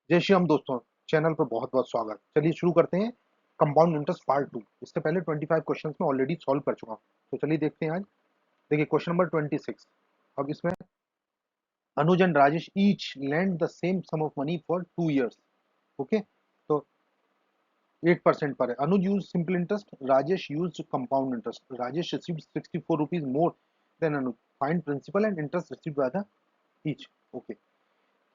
जय श्री राम दोस्तों, चैनल पर बहुत बहुत स्वागत। चलिए शुरू करते हैं कंपाउंड इंटरेस्ट पार्ट 2। इससे पहले 25 क्वेश्चंस में ऑलरेडी सॉल्व कर चुका हूं, तो चलिए देखते हैं आज। देखिए क्वेश्चन नंबर 26। अब इसमें Anuj and Rajesh each lend the same sum of money for 2 years। Okay, तो 8% पर है। Anuj use simple interest, Rajesh use compound interest. Rajesh received 64 rupees more than Anuj. Find principal and interest received by the each. Okay,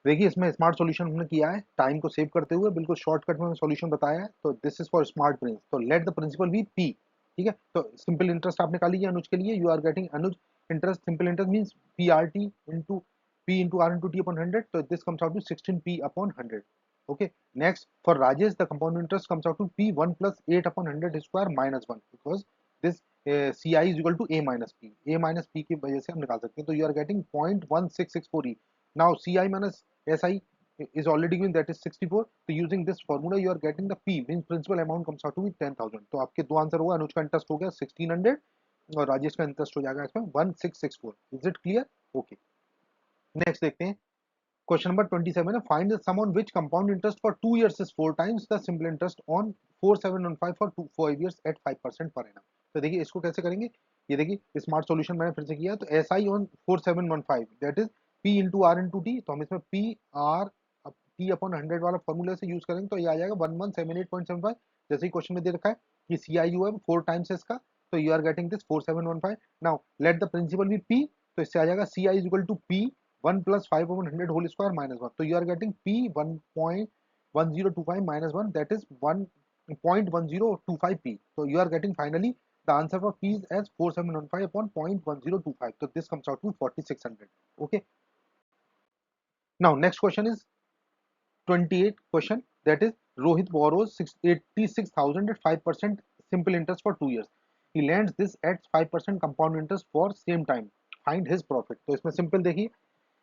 देखिए इसमें smart solution हमने किया है time को save करते हुए, बिल्कुल शॉर्टकट में सॉल्यूशन बताया है। तो this is for smart brain. तो let the principal be P. ठीक है, तो सिंपल इंटरेस्ट आप निकाल लीजिए अनुज के लिए। You are getting Anuj interest, simple interest means P R T into P into R into T upon 100। तो this comes out to 16 P upon 100। Okay, next for Rajesh the compound interest comes out to P 1 plus 8 upon 100 square minus 1, because this C I is equal to A minus P. A minus P की वजह से हम निकाल सकते हैं। तो you are getting 0.1664 E. Now C I minus SI is already given, that is 64. So using this formula you are getting the P, means principal amount comes out to be 10,000. तो आपके दो आंसर होगा। अनुज का interest हो गया 1600 और राजेश का interest हो जाएगा इसमें 1664। Is it clear? Okay, next देखते हैं। क्वेश्चन नंबर 27 है, find the sum on which compound interest for 2 years is 4 times the simple interest on 4715 for 5 years at 5% per annum। तो देखिए इसको कैसे करेंगे। ये देखिए स्मार्ट सॉल्यूशन मैंने फिर से किया। तो S I on 4715 that is P into R into T. तो हम इसमें पी आर टी अपॉन 100 वाला फॉर्मूला से यूज करेंगे तो ये आ जाएगा 1178.75। जैसे ही क्वेश्चन में दे रखा है कि सी आई यू है 4 टाइम्स इसका। तो you are getting this 4715। Now let the principal be P. तो इससे आ जाएगा C I is equal to P 1 plus 5 upon 100 whole square minus 1. So you are getting P 1.1025 minus 1, that is 1.1025 P. So you are getting finally the answer for P is as 4715 upon 0.1025. So this comes out to 4600. Okay. Now next question is 28 question, that is Rohit borrows 86,000 at 5% simple interest for 2 years. He lends this at 5% compound interest for same time. Find his profit. तो इसमें simple देखिए,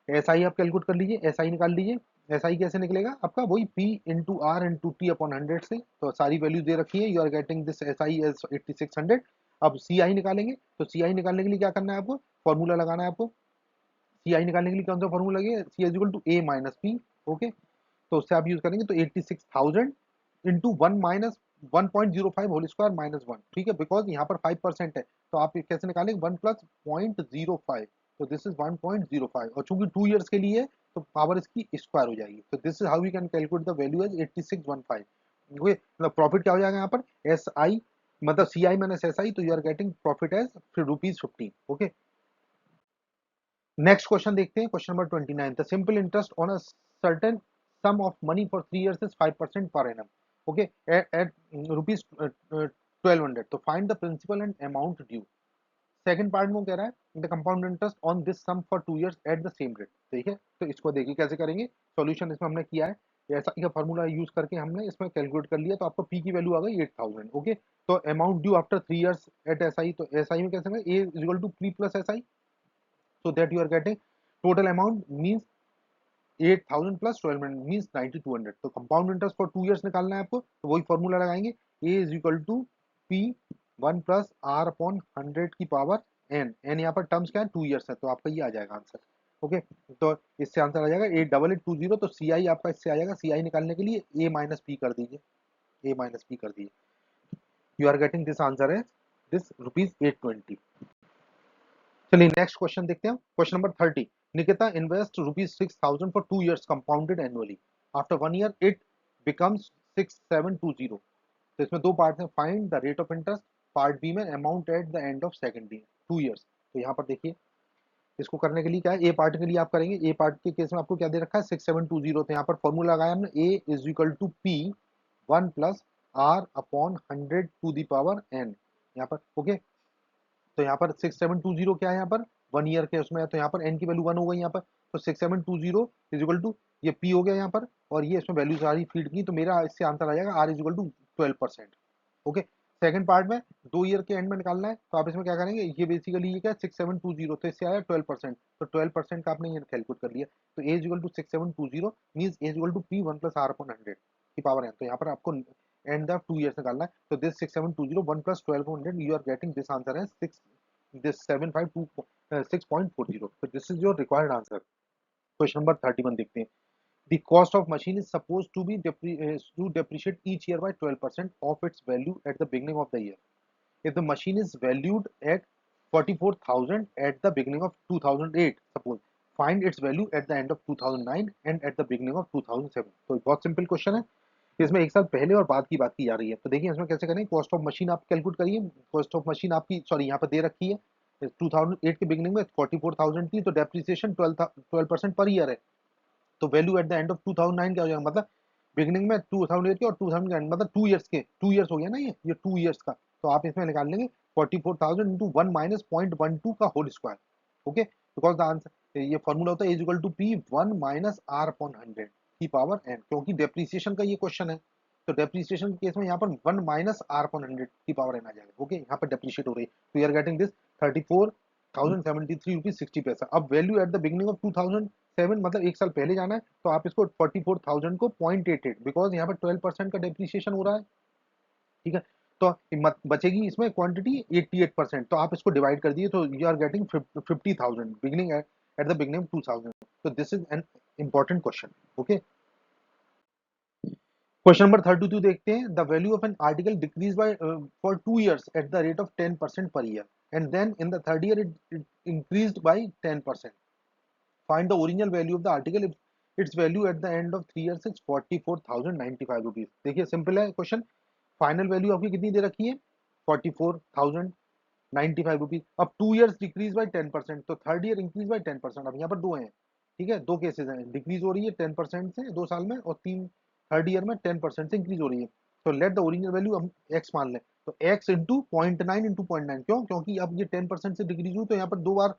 S I आप calculate कर लीजिए, S I निकाल लीजिए। S I कैसे निकलेगा आपका, वही P into R into T upon 100 से। तो सारी वैल्यू दे रखी है। You are getting this S I as 8600। अब सी आई निकालेंगे। तो सी आई निकालने के लिए क्या करना है आपको, फॉर्मूला लगाना है आपको। सी आई निकालने के लिए कौन सा फॉर्मूला लगे, C is equal to A minus P. Okay, तो उससे आप यूज करेंगे तो 86,000 into 1 minus 1.05 whole square minus 1। ठीक है, बिकॉज यहाँ पर 5% है। तो आप कैसे निकालेंगे, 1 प्लस 0.05। तो दिस इज 1.05 और चूंकि 2 years के लिए है तो पावर इसकी स्क्वायर हो जाएगी। तो this is how we can calculate the value as 8615। Okay, मतलब प्रॉफिट क्या हो जाएगा यहाँ पर, एस आई मतलब सी आई माइनस एस आई। तो you are getting profit as ₹15। Okay, next question देखते हैं। Question number 29, the simple interest on a certain sum of money for 3 years is 5% per annum. Okay, at rupees 1200। तो find the principal and amount due. Second part में वो कह रहा है the compound interest on this sum for 2 years at the same rate. ठीक है, तो इसको देखिए कैसे करेंगे। सॉल्यूशन इसमें हमने किया है, ऐसा का फॉर्मूला यूज करके हमने इसमें कैलकुलेट कर लिया। तो आपको पी की वैल्यू आ गई 8000। ओके, तो amount due after 3 years at S I. तो एस आई में कैसे A is equal to P plus S I. so that you are getting total amount means 8000 plus 1200 means 9200। तो कंपाउंड इंटरेस्ट फॉर 2 years निकालना है आपको। तो वही formula लगाएंगे, a is equal to P 1 plus R upon 100 की power N. N यहाँ पर टर्म्स क्या है, 2 years है। तो आपका ये आ जाएगा आंसर। ओके, तो इससे आंसर आ जाएगा 8820। तो सी आई आपका इससे आ जाएगा। सी आई निकालने के लिए ए माइनस पी कर दीजिए, ए माइनस पी कर दीजिए। You are getting this answer है दिस ₹820। चलिए नेक्स्ट क्वेश्चन देखते हैं। Question number 30, Nikita invest ₹6000 for 2 years compounded annually. After 1 year it becomes 6720। तो इसमें दो पार्ट हैं, find the rate of interest. Part B में amount at the end of second year 2 years। तो यहाँ पर देखिए इसको करने के लिए क्या है, ए पार्ट के लिए आप करेंगे। ए पार्ट के केस में आपको क्या दे रखा है, 6720। तो यहाँ पर फॉर्मूला लगाया हमने, A is equal to P 1 plus R upon 100 to the power N. यहाँ पर ओके, तो यहाँ पर 6720 क्या है, यहाँ पर 1 year के उसमें है। तो यहाँ पर n की वैल्यू 1 हो गई यहाँ पर। तो 6720 इज इक्वल टू ये p हो गया यहाँ पर, और ये इसमें वैल्यू सारी फीड की। तो मेरा इससे आंसर आ जाएगा r is equal to 12%। Okay, second part में 2 year के एंड में निकालना है। तो आप इसमें क्या करेंगे, ये बेसिकली ये क्या 6720, तो इससे आया 12%। तो 12% का आपने ये कैलकुलेट कर लिया। तो a is equal to 6720 means a is equal to P 1 plus R upon 100 की पावर n। तो यहाँ पर आपको एंड ऑफ 2 years निकालना है। तो this 6720 1 plus 1200 you are getting this answer है 6 this 752 6.40। So this is your required answer। Question number 31 देखते हैं। The cost of machine is supposed to be to depreciate each year by 12% of its value at the beginning of the year. If the machine is valued at 44,000 at the beginning of 2008, suppose, find its value at the end of 2009 and at the beginning of 2007. तो बहुत simple question है, इसमें एक साल पहले और बाद की बात की जा रही है। तो देखिए इसमें कैसे करें, कॉस्ट ऑफ मशीन आप कैलकुलेट करिए। कॉस्ट ऑफ मशीन आपकी सॉरी यहाँ पर दे रखी है 2008 के बिगिनिंग में 44,000 थी, तो डेप्रिसिएशन 12% पर ईयर है। तो value at the end of 2009 क्या हो जाएगा, मतलब बिगिनिंग में 2008 के और 2000 के एंड, मतलब 2 इयर्स के 2 इयर्स हो गया ना, ये 2 इयर्स का। तो आप इसमें निकाल लेंगे 44,000 इंटू 1 माइनस 0.12 का whole square. Okay, because the answer ये फॉर्मूला होता है is equal to P 1 minus R upon 100 की पावर एन, क्योंकि डेप्रिसिएशन का ये क्वेश्चन है। तो डेप्रिसिएशन के केस में यहाँ पर 1 माइनस आर अपॉन 100 की पावर एन आ जाएगा। ओके, यहाँ पर डेप्रिशिएट हो रही है, तो you are getting this 34,073 rupees 60 paisa. अब value at the beginning of 2007, मतलब एक साल पहले जाना है, तो आप इसको 44,000 को 0.88, बिकॉज यहाँ पर 12% का डेप्रिसिएशन हो रहा है। ठीक है, तो बचेगी इसमें क्वांटिटी 88%, तो आप इसको डिवाइड कर दिए, तो you are getting 50,000 beginning at the beginning of 2000। तो this is an important question. Okay, question number 32 देखते हैं। The value of an article decreases by for 2 years at the rate of 10% per year, and then in the third year it increased by 10%. Find the original value of the article if its value at the end of 3 years is 44,095 rupees. देखिए simple है question, final value आपकी कितनी दे रखी है 44,095 rupees. अब 2 years decrease by 10%, तो third year increase by 10%। अब यहाँ पर दो हैं, ठीक है, दो केसेस हैं, डिक्रीज हो रही है 10% से 2 साल में, और तीन थर्ड ईयर में 10% से इंक्रीज हो रही है। तो लेट द ओरिजिनल वैल्यू हम एक्स मान लें, तो एक्स इंटू 0.9 इंटू 0.9, क्यों, क्योंकि अब ये 10% से डिक्रीज हुई, तो यहाँ पर दो बार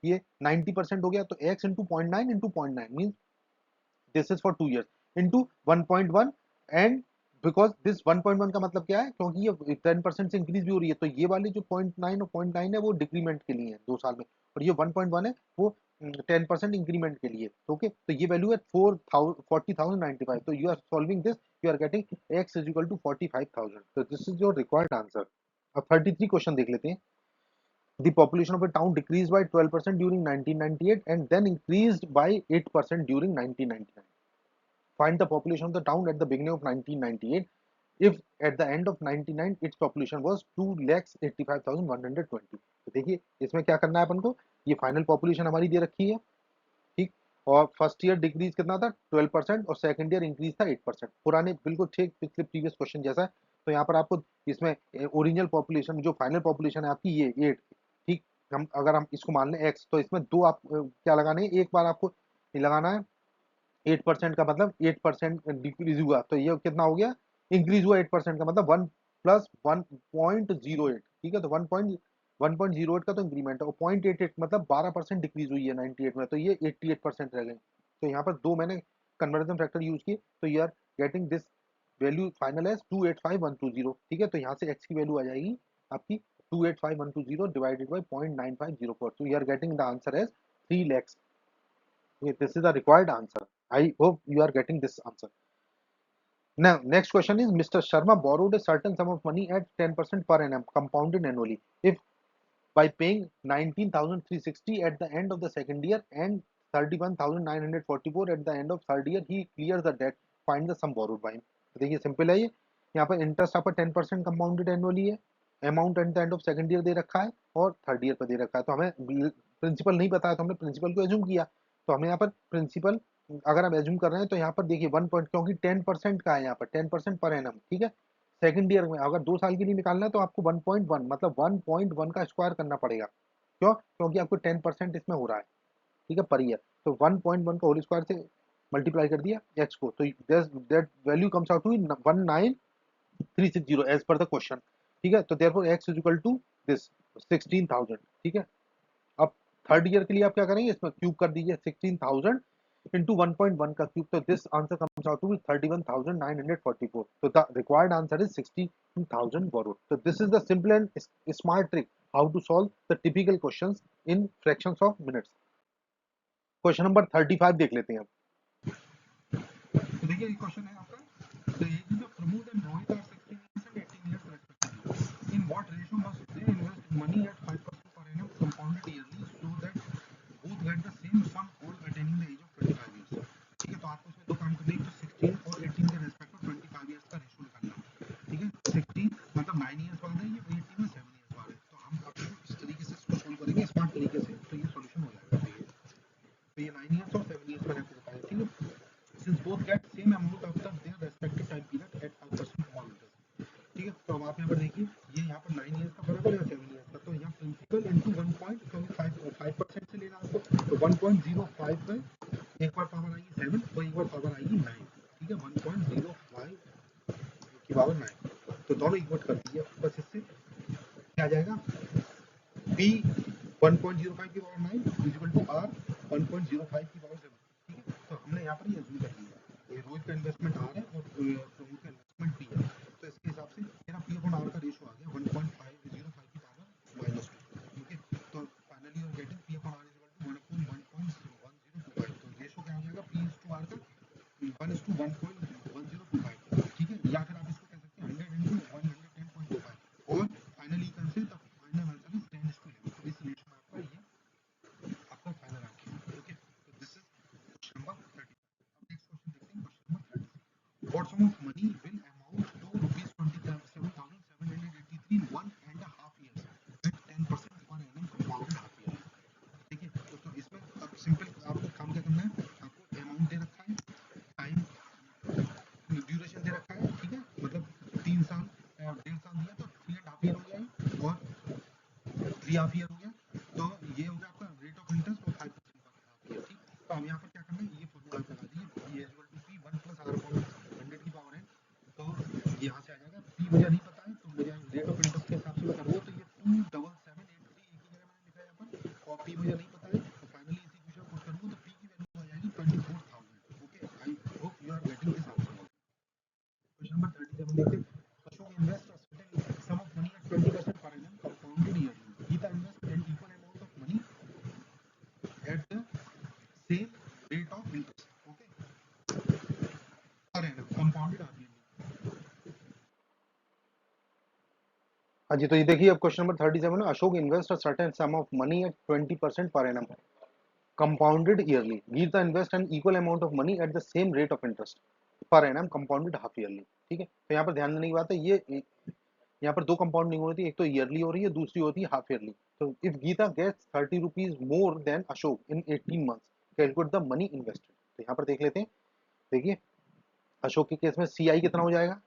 ये 90% हो गया, तो x into 0.9 into 0.9 mean this is for 2 years into 1.1, and because this 1.1 का मतलब क्या है, क्योंकि ये 10% से इंक्रीज भी हो रही है, तो ये वाली जो 0.9 और 0.9 है वो डिक्रीमेंट के लिए है 2 साल में, और ये 1.1 है वो 10% इंक्रीमेंट के लिए। ओके, तो ये वैल्यू है 40,095, तो you are solving this, you are getting x is equal to 45,000। तो this is your required answer. अब 33 क्वेश्चन देख लेते हैं। The population of a town decreased by 12% during 1998 and then increased by 8% during 1999. Find the population of the town at the beginning of 1998 if at the end of 99 its population was 2,85,120. तो देखिए इसमें क्या करना है अपन को, ये final population हमारी दे रखी है, ठीक, और फर्स्ट ईयर डिक्रीज कितना था 12% और सेकंड ईयर इंक्रीज था 8%, पुराने बिल्कुल ठीक पिछले प्रीवियस क्वेश्चन जैसा है। तो यहाँ पर आपको इसमें ओरिजिनल पॉपुलेशन जो फाइनल पॉपुलेशन है आपकी ये 8, ठीक, हम अगर हम इसको मान लें एक्स, तो इसमें दो आप क्या लगाने हैं, एक बार आपको ये लगाना है 8% का, मतलब 8% डिक्रीज हुआ, तो ये कितना हो गया, इंक्रीज हुआ 8% का, मतलब 1+1.08, ठीक है, तो 1.1.08 का तो इंक्रीमेंट है, और 0.88 मतलब 12% डिक्रीज हुई है 98 में, तो ये 88% रह गए। तो यहाँ पर दो मैंने कन्वर्जन फैक्टर यूज किए, तो you are getting this value final है 285,120, ठीक है, तो यहाँ से एक्स की वैल्यू आ जाएगी आपकी 285,120 डिवाइडेड बाई 0.9504, तो you are getting the answer as 3 lakhs. This is the required answer. I hope you are getting this answer. Now, next question is Mr. Sharma borrowed a certain sum of money at 10% per annum, compounded annually. If by paying 19,360 at the end of the second year and 31,944 at the end of third year, he clears the debt. Find the sum borrowed by him. तो देखिए simple है ये, यहाँ पर interest आपका 10% compounded annually है, amount at the end of second year दे रखा है और थर्ड ईयर पर दे रखा है, तो हमें प्रिंसिपल नहीं बताया, तो हमने प्रिंसिपल को एज्यूम किया, तो हमें यहाँ पर प्रिंसिपल अगर आप एज्यूम कर रहे हैं, तो यहाँ पर देखिए 1 पॉइंट, क्योंकि 10% का है यहाँ पर 10% पर एनम, ठीक है, सेकंड ईयर में अगर 2 साल के लिए निकालना है तो आपको 1.1 मतलब 1.1 का स्क्वायर करना पड़ेगा, क्यों, क्योंकि आपको 10% इसमें हो रहा है, ठीक है, पर ईयर, तो 1.1 का होल स्क्वायर से मल्टीप्लाई कर दिया एक्स को, तो that value comes out to 19,360 as per the question, ठीक है, तो therefore X is equal to this 16,000, ठीक है। अब थर्ड ईयर के लिए आप क्या करेंगे, इसमें क्यूब कर दीजिए 16,000 into 1.1 का क्यूब, तो this answer comes out to be 31,944. So the required answer is 16,000 borrowed. So this is the simple and smart trick how to solve the typical questions in fractions of minutes. Question number 35 देख लेते हैं। तो देखिए question है आपका, the ages of Pramod and Rohit are 16 years and 18 years respectively. In what ratio must they invest money at 5% per annum compounded yearly so that both get the same sum all attaining the age of 25 years? ठीक है, तो आपको इसमें दो तरीके से, तो ये सॉल्यूशन हो जाएगा। तो ये 9 years और 7 years मैंने आपको बताया, ठीक है। Since both get same amount after their respective time period at 5% compound interest, ठीक है। तो अब आप यहाँ पर देखिए, ये यहाँ पर 9 years का बराबर है 7 years का, तो यहाँ प्रिंसिपल इंटू 1.5% से लेना आपको, तो 1.05 में एक बार पावर आएगी 7 और एक बार पावर आएगी 9, ठीक है। 1.05 की पावर 9, तो दोनों इक्वल कर दीजिए बस। इससे क्या आ जाएगा, P 1.05 की पावर 9 इक्वल टू R 1.05 की पावर 7, ठीक है। तो हमने यहाँ पर ये अज्यूम कर लिया, ये रोहित का इन्वेस्टमेंट R है और प्रमोद का इन्वेस्टमेंट P है, तो इसके हिसाब से मेरा P अपॉन R का रेशो आ गया 1.505 की पावर -2, ठीक है। तो finally you are getting P upon R equal to 1.1025, तो रेशो क्या आ जाएगा P इज टू R का 1:1.1025, ठीक है। या फिर आप इसको कह सकते हैं 100 into 110.25, और finally you can say the final answer is 10:11, तो इस रेशो में आपका ये आपका फाइनल आंसर है, ओके। तो दिस इज क्वेश्चन नंबर 30। अब नेक्स्ट क्वेश्चन देखते हैं, question number 36। What sum of money will amount to ₹27,783 in 1.5 years at 10% per annum compounded half year। देखिए दोस्तों, इसमें अब सिंपल आपको काम क्या करना है, आपको अमाउंट दे रखा है, टाइम ड्यूरेशन दे रखा है, ठीक है। मतलब 3 साल 1.5 साल दिया तो 3.5 ईयर हो गया, और 3.5 ईयर हो गया, तो ये हो गया आपका रेट ऑफ इंटरेस्ट और 5% पर ईयर, ठीक। तो हम यहाँ पर क्या करना है, ये फॉर्मूला लगा दीजिए, ये equal to P 1 plus R upon 100 की पावर है, तो यहाँ से आ जाएगा। पी मुझे नहीं पता है, तो मुझे रेट ऑफ इंटरेस्ट के हिसाब से मैं करूँगा, तो ये 27783 एक ही जगह मैंने लिखा है यहाँ पर, और पी मुझे नहीं पता है, तो फाइनली इसी क्वेश्चन पुट करूँगा, तो पी की वैल्यू आ जाएगी 24,000, okay. I hope you are getting this answer. Question number 37 देखते हैं। Ashok invest a certain sum of money at 20% per annum compounded yearly. Geeta invest an equal amount of money at the same rate of interest. Okay. Per annum compounded yearly. हाँ जी, तो ये देखिए अब question number 37 है, Ashok invest a certain sum of money at 20% per annum compounded yearly. Geeta invest an equal amount of money at the same rate of interest per annum compounded half yearly, ठीक है। तो यहाँ पर ध्यान देने की बात है, ये यहाँ पर दो कंपाउंडिंग होती है, एक तो ईयरली हो रही है, दूसरी होती है हाफ ईयरली। तो if Geeta gets 30 rupees more than Ashok in 18 months, calculate the money invested. तो यहाँ पर देख लेते हैं, देखिए अशोक के केस में सीआई कितना हो जाएगा,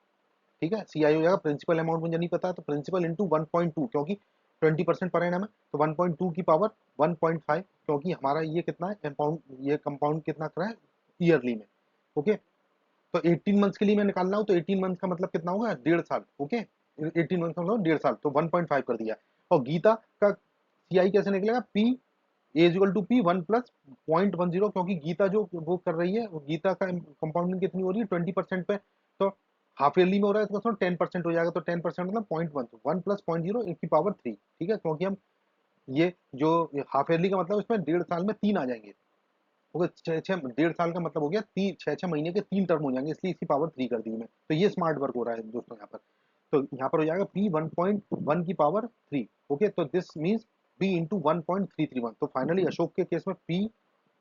ठीक है। सीआई हो जाएगा, प्रिंसिपल अमाउंट मुझे नहीं पता, तो प्रिंसिपल इंटू 1.2, क्योंकि 20% पर एनम है, तो 1.2 की पावर 1.5, क्योंकि हमारा ये कितना है कंपाउंड, ये कंपाउंड कितना कर रहा है ईयरली में, ओके। तो 18 मंथ्स के लिए मैं निकाल रहा हूँ, तो 18 मंथ्स का मतलब कितना होगा, 1.5 साल, ओके। 18 मंथ्स का मतलब 1.5 साल, तो 1.5 कर दिया। और गीता का सीआई कैसे निकलेगा, P A is equal to P 1 plus 0.10, क्योंकि गीता जो वो कर रही है, गीता का कंपाउंडिंग कितनी हो रही है 20% पे, तो हाफ ईयरली में हो रहा है, तो 10% हो जाएगा, तो 10% मतलब 0.1, 1 प्लस 0.0 एक की पावर 3, ठीक है। क्योंकि हम ये जो हाफ ईयरली का मतलब इसमें 1.5 साल में 3 आ जाएंगे, ओके। 1.5 साल का मतलब हो गया 6 महीने के 3 टर्म हो जाएंगे, इसलिए इसकी पावर 3 कर दी मैं, तो ये स्मार्ट वर्क हो रहा है दोस्तों यहाँ पर। तो यहाँ पर हो जाएगा पी 1.1 की पावर 3, ओके। तो दिस मीन्स बी इंटू 1.331। तो फाइनली अशोक के केस में पी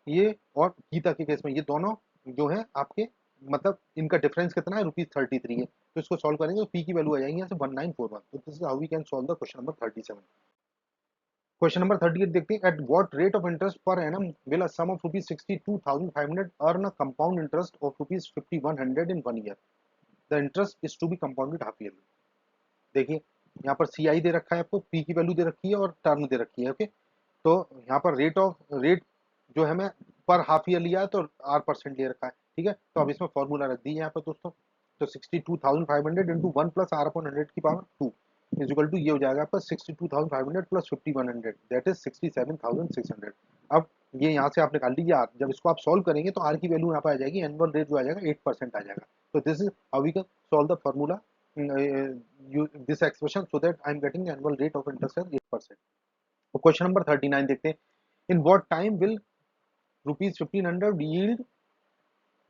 ये, और गीता के केस में ये दोनों जो है आपके, मतलब इनका डिफरेंस कितना है, ₹33 है। तो इसको सॉल्व करेंगे तो पी की वैल्यू आ जाएगी यहाँ से 1941। तो this is how we can solve the question number 37। Question number 38 देखते हैं, at what rate of interest per annum will a sum of ₹62,500 earn a compound interest of ₹5100 in 1 year, the interest is to be compounded half yearly. देखिए यहाँ पर CI दे रखा है आपको, P की value दे रखी है और टर्म दे रखी है, ओके। तो यहाँ पर रेट जो है मैं पर हाफ ईयर लिया है, तो आर परसेंट ले रखा है, ठीक है। तो अब इसमें फॉर्मूला रख दी है यहाँ पर दोस्तों, तो 62,500 इंटू 1 प्लस आर अपॉन 100 की पावर 2 इज इक्वल टू, ये हो जाएगा आपका 62,500 प्लस 5100, दैट इज 67,600। अब ये यहाँ से आप निकाल लीजिए आर, जब इसको आप सॉल्व करेंगे तो आर की वैल्यू यहाँ पर आ जाएगी, एनुअल रेट जो आ जाएगा 8% आ जाएगा। तो this is how we can solve the formula this expression, so that I am getting the annual rate of interest as 8%. तो क्वेश्चन नंबर 39 देखते हैं, in what time will ₹1500 yield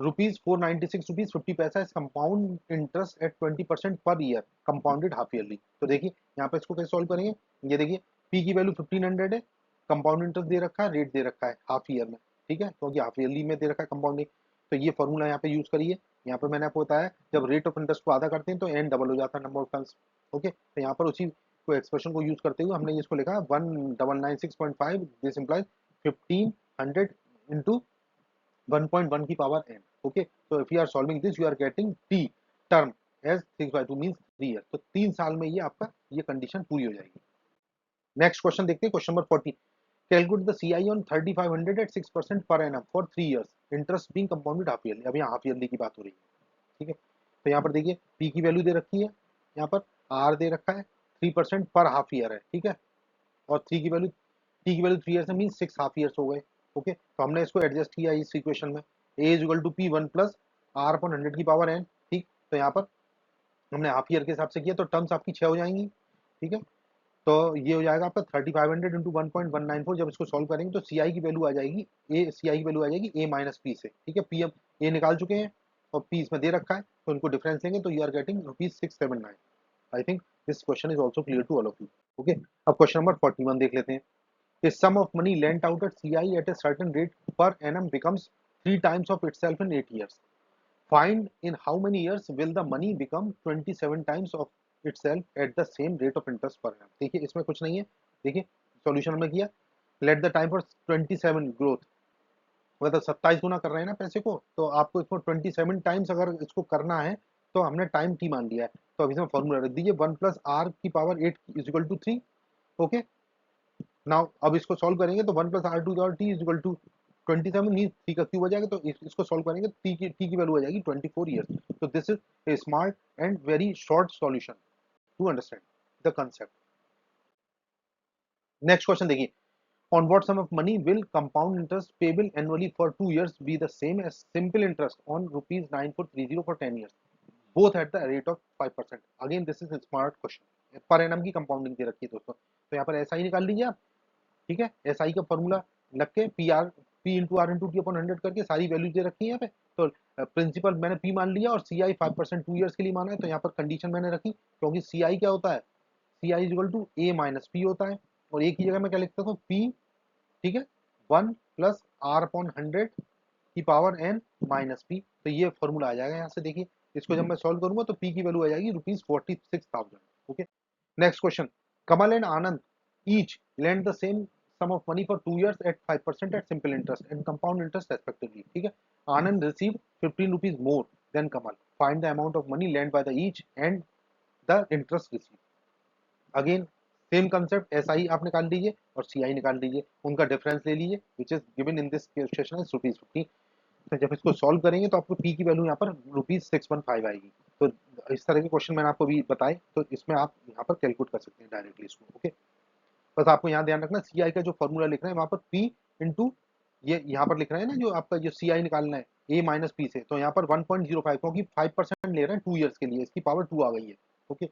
₹496.50 is compound interest eight 20% per year compounded half yearly. तो देखिए यहाँ पे इसको कैसे solve करेंगे, ये देखिए पी की वैल्यू 1500 है, कंपाउंड इंटरेस्ट दे रखा है, रेट दे रखा है हाफ ईयर में, ठीक है, क्योंकि हाफ ईयरली में दे रखा है कंपाउंडिंग। तो ये फॉर्मूला यहाँ पे यूज करिए। यहाँ पे मैंने आपको बताया जब रेट ऑफ इंटरेस्ट को आधा करते हैं तो एन डबल हो जाता है, नंबर ऑफ टर्म्स, ओके। तो यहाँ पर उसी को एक्सप्रेशन को यूज करते हुए हमने इसको लिखा 1996.5, दिस इंप्लाइज 1500 इंटू 1.1 की power n. Okay, so if you are solving this you are getting t term as 6/2 means 3 years. तो 3 साल में ये आपका ये कंडीशन पूरी हो जाएगी. नेक्स्ट क्वेश्चन देखते हैं, question number 40. Calculate the CI on 3500 at 6% per annum for 3 years. Interest being compounded half yearly. अब यहाँ हाफ ईयरली की बात हो रही है. ठीक है, तो यहाँ पर देखिए P की वैल्यू दे रखी है, यहाँ पर R दे रखा है, 3% पर हाफ ईयर है. ठीक है, और T की वैल्यू 3 ईयर से मीन 6 हाफ ईयर्स हो गए. ओके, तो हमने इसको एडजस्ट किया इस इक्वेशन में. A is equal to P 1 plus R upon 100 की पावर n. ठीक, तो यहाँ पर हमने हाफ ईयर के हिसाब से किया तो टर्म्स आपकी 6 हो जाएंगी. ठीक है, तो ये हो जाएगा आपका 3500 इंटू 1.194. जब इसको सॉल्व करेंगे तो CI की वैल्यू आ जाएगी CI की वैल्यू आ जाएगी A माइनस पी से. ठीक है, पी हम A निकाल चुके हैं और P इसमें दे रखा है, तो इनको डिफरेंस लेंगे तो you are getting ₹679. I think this question is also clear to all of you. Okay, अब क्वेश्चन नंबर 41 देख लेते हैं. A sum of money lent out at CI at a certain rate per annum becomes 3 times of itself in 8 years. Find in how many years will the money become 27 times of itself at the same rate of interest per annum. देखिए इसमें कुछ नहीं है. देखिए solution हमने किया. Let the time for 27 growth, मतलब 27 गुना कर रहे हैं ना पैसे को, तो आपको इसको 27 टाइम्स अगर इसको करना है तो हमने टाइम टी मान लिया है. तो अभी इसमें फॉर्मूला रख दीजिए 1 प्लस आर की power 8 is equal to 3. Okay, now अब इसको सॉल्व करेंगे तो 1 plus R to T is equal to 27 mean 3 का क्यूब हो जाएगा. तो इसको सॉल्व करेंगे टी की वैल्यू आ जाएगी 24 ईयर्स. तो this is a smart and very short solution to understand the concept. Next question देखिए. On what sum of money will compound interest payable annually for 2 years be the same as simple interest on rupees 9430 for 10 years, both at the rate of 5%? Again this is a smart question. per annum की compounding दे रखी है दोस्तों, तो यहाँ पर ऐसा ही निकाल लीजिए आप. ठीक है, एसआई का फॉर्मूला लग के P into R into T upon 100 करके सारी वैल्यूज दे रखी है यहाँ पे. तो प्रिंसिपल मैंने पी मान लिया और सीआई 5% 2 ईयर्स के लिए माना है. तो यहाँ पर कंडीशन मैंने रखी, क्योंकि सीआई क्या होता है, CI is equal to A minus P होता है. और एक ही जगह मैं क्या लिखता हूँ, पी. ठीक है, 1 प्लस आर अपॉन 100 की पावर एन माइनस पी. तो ये फॉर्मूला आ जाएगा यहाँ से. देखिए इसको जब मैं सॉल्व करूंगा तो पी की वैल्यू आ जाएगी ₹46,000. Okay, next question. Kamal and Anand each lend the same sum of money for 2 years at 5% at simple interest and compound interest respectively. ठीक है, Anand received 15 rupees more than Kamal. Find the amount of money lent by the each and the interest received. Again same concept, S I आप निकाल लीजिए और सी आई निकाल लीजिए, उनका difference ले लीजिए which is given in this question is ₹50. तो जब इसको सॉल्व करेंगे तो आपको पी की वैल्यू यहाँ पर ₹615 आएगी. तो इस तरह के क्वेश्चन मैंने आपको भी बताए, तो इसमें आप यहाँ पर कैलकुलेट कर सकते हैं डायरेक्टली इसको. ओके, बस आपको यहाँ ध्यान रखना सी आई का जो फॉर्मूला लिख रहे हैं वहाँ पर पी इंटू ये यहाँ पर लिख रहे हैं ना, जो आपका जो सी आई निकालना है ए माइनस पी से, तो यहाँ पर 1.05 क्योंकि 5% ले रहे हैं 2 ईयर्स के लिए, इसकी पावर 2 आ गई है. ओके,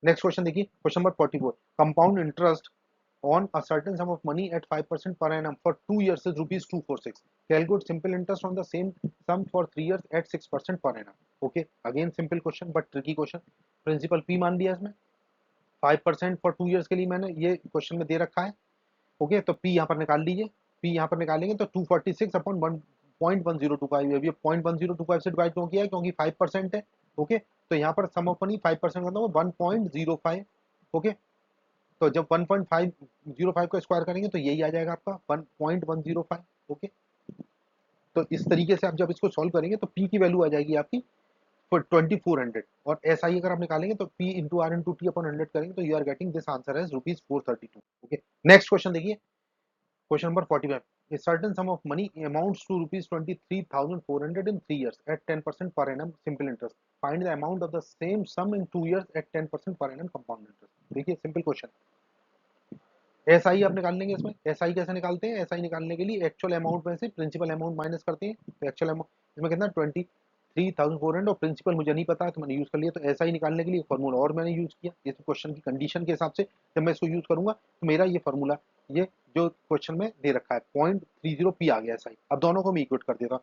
नेक्स्ट क्वेश्चन देखिए, question number 44. Compound interest on a certain sum of money at 5% per annum for 2 years is ₹246. Calculate simple interest on the same sum for 3 years at 6% per annum. Okay, again simple question but tricky question. Principal P मान दिया इसमें, 5% for 2 years के लिए मैंने ये question में दे रखा है. ओके, तो P यहाँ पर निकाल लीजिए. P यहाँ पर निकालेंगे तो 246 अपॉन 1.1025. ये 0.1025 से डिवाइड क्यों किया है, क्योंकि 5% है. ओके, तो यहाँ पर सम ऑफ मनी 5% मतलब 1.05. ओके, तो जब 1.505 का स्क्वायर करेंगे तो यही आ जाएगा आपका 1.105. ओके, तो इस तरीके से आप जब इसको सॉल्व करेंगे तो P की वैल्यू आ जाएगी आपकी 2400. और एस आई अगर आप निकालेंगे तो P into R into T upon 100 करेंगे तो you are getting this answer as ₹432. Okay, next question देखिए, question number 45. A certain sum of money amounts to ₹23,400 in 3 years at 10% per annum simple interest. Find the amount of the same sum in 2 years at 10% per annum compound interest. देखिए simple question. S I आप निकाल लेंगे. इसमें S I कैसे निकालते हैं, S I निकालने के लिए एक्चुअल अमाउंट में से प्रिंसिपल अमाउंट माइनस करते हैं. तो एक्चुअल अमाउंट इसमें कितना 23,400 और प्रिंसिपल मुझे नहीं पता है तो मैंने यूज कर लिया. तो एस आई निकालने के लिए फॉर्मूला और मैंने यूज किया. इस क्वेश्चन की कंडीशन के हिसाब से जब मैं इसको यूज करूंगा तो मेरा ये फॉर्मूला, ये जो क्वेश्चन में दे रखा है 0.30 पी आ गया एस आई. अब दोनों को मैं इक्वेट कर देता हूँ.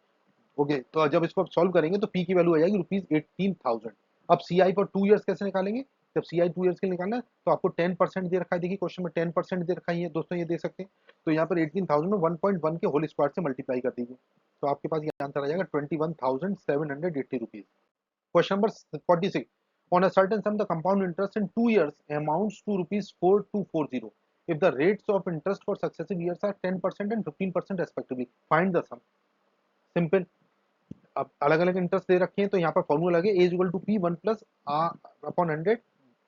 ओके, तो जब इसको सॉल्व करेंगे तो पी की वैल्यू आ जाएगी ₹18,000. अब सी आई फॉर 2 ईयर्स कैसे निकालेंगे, जब सी आई 2 ईयर्स के लिए निकालना है तो आपको 10% दे रखा है. देखिए क्वेश्चन में 10% दे रखा है दोस्तों, ये दे सकते हैं. तो यहाँ पर 18,000 में 1.1 के होल स्क्वायर से मल्टीप्लाई कर दीजिए तो आपके पास ये आंसर आ जाएगा ₹21,780. Question number 46. On a certain sum, the compound interest in 2 years amounts to rupees 4240 if the rates of interest for successive years are 10% and 15% respectively. Find the sum. Simple. अब अलग अलग इंटरेस्ट दे रखे हैं तो यहाँ पर फॉर्मूला लगे A equal to P one plus R upon 100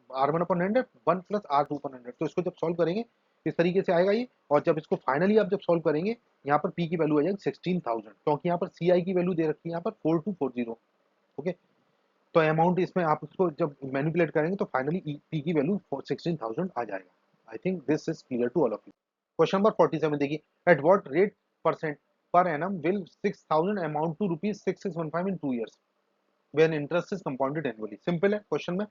R1 upon 100 1 plus R2 upon 100। तो इसको जब सॉल्व करेंगे इस तरीके से आएगा ये, और जब इसको फाइनली आप जब सॉल्व करेंगे यहाँ पर P की वैल्यू आ जाएगी 16,000, क्योंकि यहाँ पर CI की वैल्यू दे रखी है यहाँ पर 4240। ओके, तो अमाउंट इसमें आप इसको जब मैनिपुलेट करेंगे तो फाइनली P की वैल्यू 16,000 आ जाएगा। I think this is clear to all of you. Question number 47 देखिए, at what rate percent per annum will 6,000 amount to rupees 6615 in 2 years when interest is compounded annually. Simple है question में,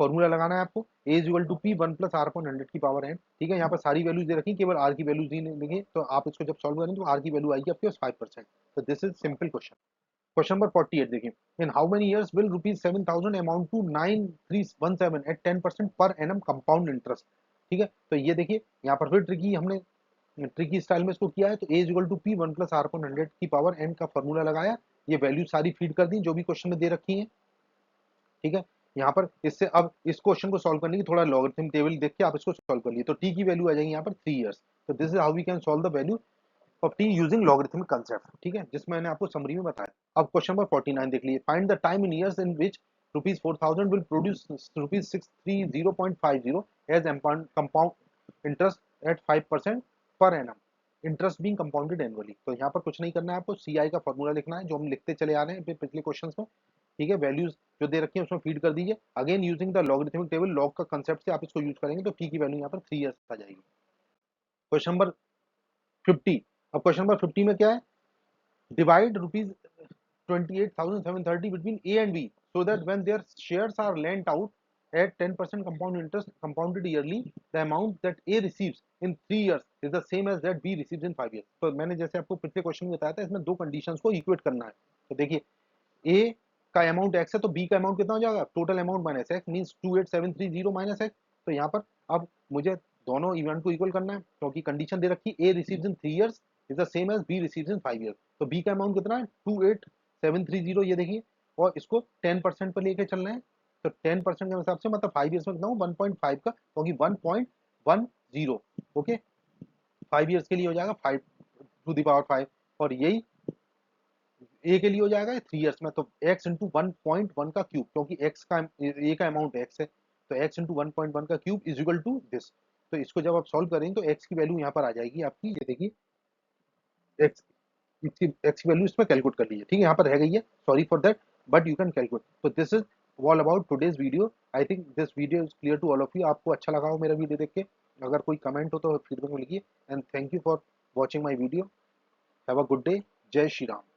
formula लगाना है आपको A is equal to P one plus R upon 100 की power N. ठीक है, यहाँ पर सारी वैल्यूज दे रखी, केवल आर की वैल्यूज ही नहीं लिखी, तो आप इसको जब सॉल्व करेंगे तो आर की वैल्यू आएगी आपके पास 5%। तो this is simple question. Question number 48 देखिए, in how many years will rupees 7,000 amount to 9317 at 10% per annum compound interest. ठीक है, तो ये देखिए यहाँ पर फिर ट्रिकी, हमने ट्रिकी स्टाइल में इसको किया है। तो A is equal to P one plus R upon 100 की पावर एन का फॉर्मूला लगाया, ये वैल्यू सारी फीड कर दी जो भी क्वेश्चन में दे रखी है। ठीक है, यहाँ पर इससे अब इस क्वेश्चन को सॉल्व करने की थोड़ा लॉगरिथम टेबल देख के आप इसको सॉल्व कर लिए, तो टी की वैल्यू आ जाएगी यहाँ पर 3 इयर्स। तो this is how we can solve the value of T using logarithmic concept. ठीक है, जिसमें मैंने आपको समरी में बताया। अब क्वेश्चन नंबर 49 देख लीजिए, find the time in years in which rupees 4,000 will produce rupees 630.50 as compound interest at 5% per annum, interest being compounded annually. तो यहाँ पर कुछ नहीं करना है आपको, सीआई का फॉर्मूला लिखना है जो हम लिखते चले आ रहे हैं पिछले क्वेश्चंस में। ठीक है, वैल्यूज जो दे रखी है उसमें फीड कर दीजिए। Again using the logarithmic table, log का कंसेप्ट से आप इसको यूज करेंगे तो टी की वैल्यू यहाँ पर 3 इयर्स आ जाएगी। Question number 50। अब क्वेश्चन नंबर 50 में क्या है, divide rupees 28,730 between A and B so that when their shares are lent out at 10% compound interest compounded yearly, the amount that A receives in 3 years is the same as that B receives in 5 years। तो मैंने जैसे आपको पिछले question में बताया था, इसमें दो कंडीशंस को इक्वेट करना है। तो देखिए, A का अमाउंट x है तो B का अमाउंट कितना हो जाएगा, total amount minus x means 28,730 minus x। तो यहाँ पर अब मुझे दोनों इवेंट को इक्वल करना है, क्योंकि कंडीशन दे रखी A receives in 3 years is the same as B receives in 5 years. तो B का अमाउंट कितना है 28,730, ये देखिए, और इसको 10% पर लेके चलना है। तो 10% के हिसाब से मतलब 5 इयर्स में कितना हो 1.5 का, क्योंकि 1.10। ओके, 5 इयर्स के लिए हो जाएगा 5 टू द पावर 5, और यही ए के लिए हो जाएगा 3 इयर्स में। तो x इंटू 1.1 का क्यूब, क्योंकि x का ए का अमाउंट x है, तो x इंटू 1.1 का cube is equal to this. तो इसको जब आप सॉल्व करेंगे तो x की वैल्यू यहाँ पर आ जाएगी आपकी, ये देखिए x, इसकी x की वैल्यू इसमें कैलकुलेट कर लीजिए। ठीक है, यहाँ पर रह गई है, sorry for that, but you can calculate. तो this is all about today's video. I think this video is clear to all of you. आपको अच्छा लगा हो मेरा वीडियो देख के, अगर कोई कमेंट हो तो फीडबैक में लिखिए। And thank you for watching my video. Have a good day. जय श्री राम।